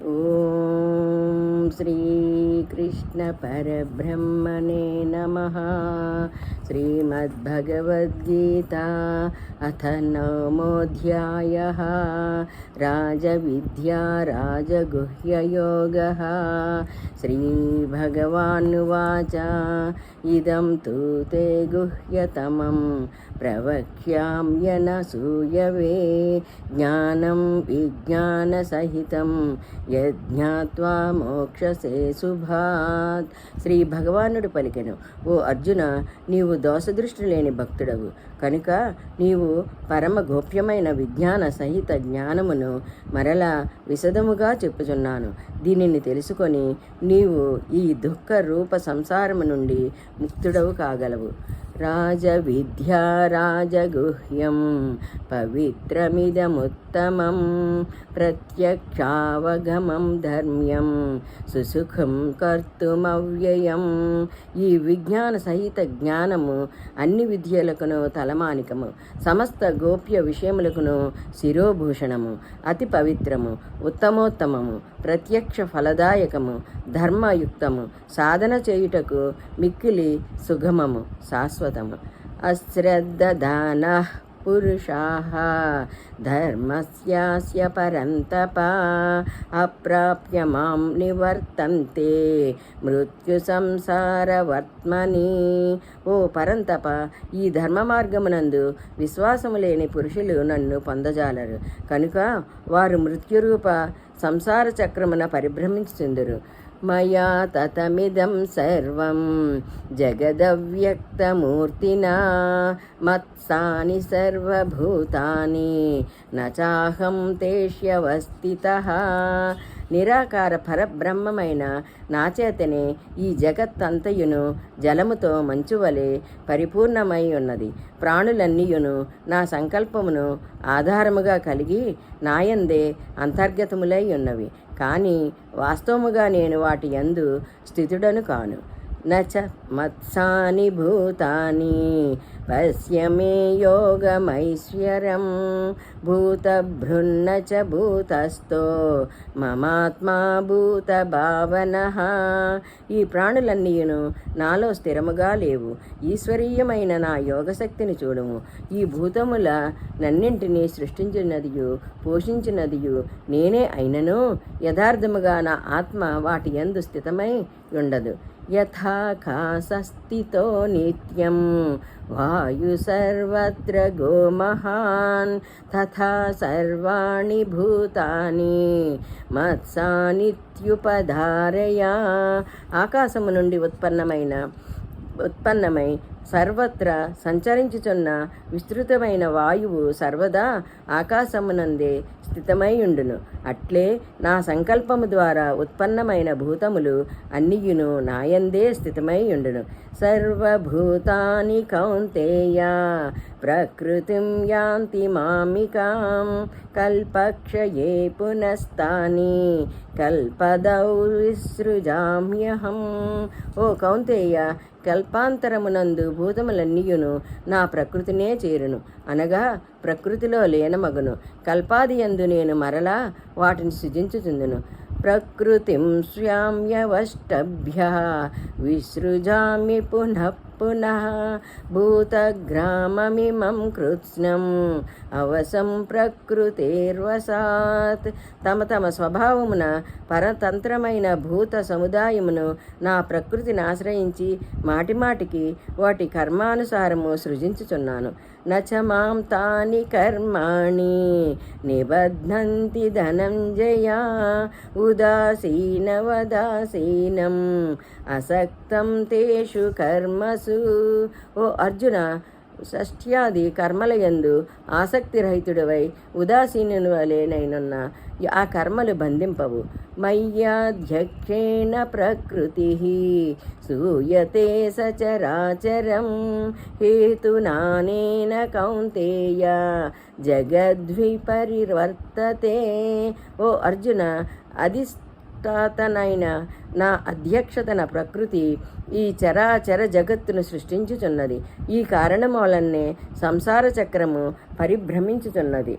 ఓం శ్రీకృష్ణ పరబ్రహ్మణే నమః. శ్రీమద్భగవద్గీత అథ నవమోऽధ్యాయः. రాజవిద్యా రాజగుహ్యయోగः. శ్రీభగవానువాచ ఇదం తు తే గుహ్యతమం ప్రవక్ష్యామ్యనసూయవే జ్ఞానం విజ్ఞానసహితం యజ్ఞాత్వా మోక్షసే శుభాత్. శ్రీ భగవానుడు పలికెను, ఓ అర్జున, నీవు దోషదృష్టి లేని భక్తుడవు కనుక నీవు పరమ గోప్యమైన విజ్ఞాన సహిత జ్ఞానమును మరలా విశదముగా చెప్పుచున్నాను. దీనిని తెలుసుకొని నీవు ఈ దుఃఖ రూప సంసారము నుండి ముక్తుడవు కాగలవు. రాజవిద్యా రాజగుహ్యం పవిత్రమిదముత్తమం ప్రత్యక్షావగమం ధర్మ్యం సుసుఖం కర్తుమవ్యయం. ఈ విజ్ఞాన సహిత జ్ఞానము అన్ని విద్యలకును తలమానికము, సమస్త గోప్య విషయములకును శిరోభూషణము, అతి పవిత్రము, ఉత్తమోత్తమము, ప్రత్యక్ష ఫలదాయకము, ధర్మయుక్తము, సాధన చేయుటకు మిక్కిలి సుగమము, శాశ్వతము. అశ్రద్ధదానః పురుషాః ధర్మస్యాస్య పరంతప అప్రాప్య మాం నివర్తంతే మృత్యు సంసారవర్త్మని. ఓ పరంతప, ఈ ధర్మ మార్గమునందు విశ్వాసము లేని పురుషులు నన్ను పొందజాలరు కనుక వారు మృత్యురూప సంసార చక్రమున పరిభ్రమించుచుందురు. మయా తతమిదం సర్వం జగదవ్యక్తమూర్తినా మత్సాని సర్వభూతాని నచాహం తేష్యవస్థితః. నిరాకార పరబ్రహ్మమైన నాచేతనే ఈ జగత్తంతయును జలముతో మంచువలే పరిపూర్ణమై ఉన్నది. ప్రాణులన్నీయును నా సంకల్పమును ఆధారముగా కలిగి నాయందే అంతర్గతములై ఉన్నవి, కానీ వాస్తవముగా నేను వాటి యందు స్థితుడను కాను. నచ మత్సాని భూతాని పశ్య మే యోగమైశ్వర్యం భూతభృన్న చ భూతస్థో మమాత్మా భూత భావనః. ఈ ప్రాణులన్నీయును నాలో స్థిరముగా లేవు. ఈశ్వరీయమైన నా యోగశక్తిని చూడము. ఈ భూతముల నన్నింటినీ సృష్టించినదియు పోషించినదియు నేనే అయినను యథార్థముగా నా ఆత్మ వాటి యందు స్థితమై ఉండదు. యథాకాశస్థితో నిత్యం వాయు సర్వత్ర గోమహాన్ తథా సర్వాణి భూతాని మత్సానిత్యుపధారయ. ఆకాశము నుండి ఉత్పన్నమై సర్వత్రా సంచరించుచున్న విస్తృతమైన వాయువు సర్వదా ఆకాశమునందే స్థితమై ఉండును. అట్లే నా సంకల్పము ద్వారా ఉత్పన్నమైన భూతములు అన్నియును నాయందే స్థితమై ఉండును. సర్వభూతాని కౌంతేయ ప్రకృతిం యాంతి మామికాం కల్పక్షయే పునస్తాని కల్పదౌ విసృజామ్యహం. ఓ కౌంతేయ, కల్పాంతరమునందు భూతములన్నీయును నా ప్రకృతినే చేరును, అనగా ప్రకృతిలో లీనమగును. కల్పాదియందు నేను మరలా వాటిని సృజించుచుందును. ప్రకృతిం స్వామ్యవష్టభ్య విసృజామి పునః పునః భూతగ్రామమిమం కృత్స్నం అవసం ప్రకృతేర్వసాత్. తమ తమ స్వభావమున పరతంత్రమైన భూత సముదాయమును నా ప్రకృతిని ఆశ్రయించి మాటిమాటికి వాటి కర్మానుసారము సృజించుచున్నాను. నచ మాం తాని కర్మాణి నిబధ్నంతి ధనంజయ ఉదాసీనవదాసీనం అసక్తం తేషు కర్మసు. ఓ అర్జున, షష్ఠ్యాది కర్మలయందు ఆసక్తిరహితుడవై ఉదాసీనుని వలెనైనున్న ఆ కర్మలు బంధింపవు. మయ్యాధ్యక్షేణ ప్రకృతి సూయతే సచరాచరం హేతునానేన కౌంతేయ జగద్విపరివర్తతే. ఓ అర్జున, అధిష్టాతనైన నా అధ్యక్షతన ప్రకృతి ఈ చరాచర జగత్తును సృష్టించుచున్నది. ఈ కారణం వలనే సంసార చక్రము పరిభ్రమించుచున్నది.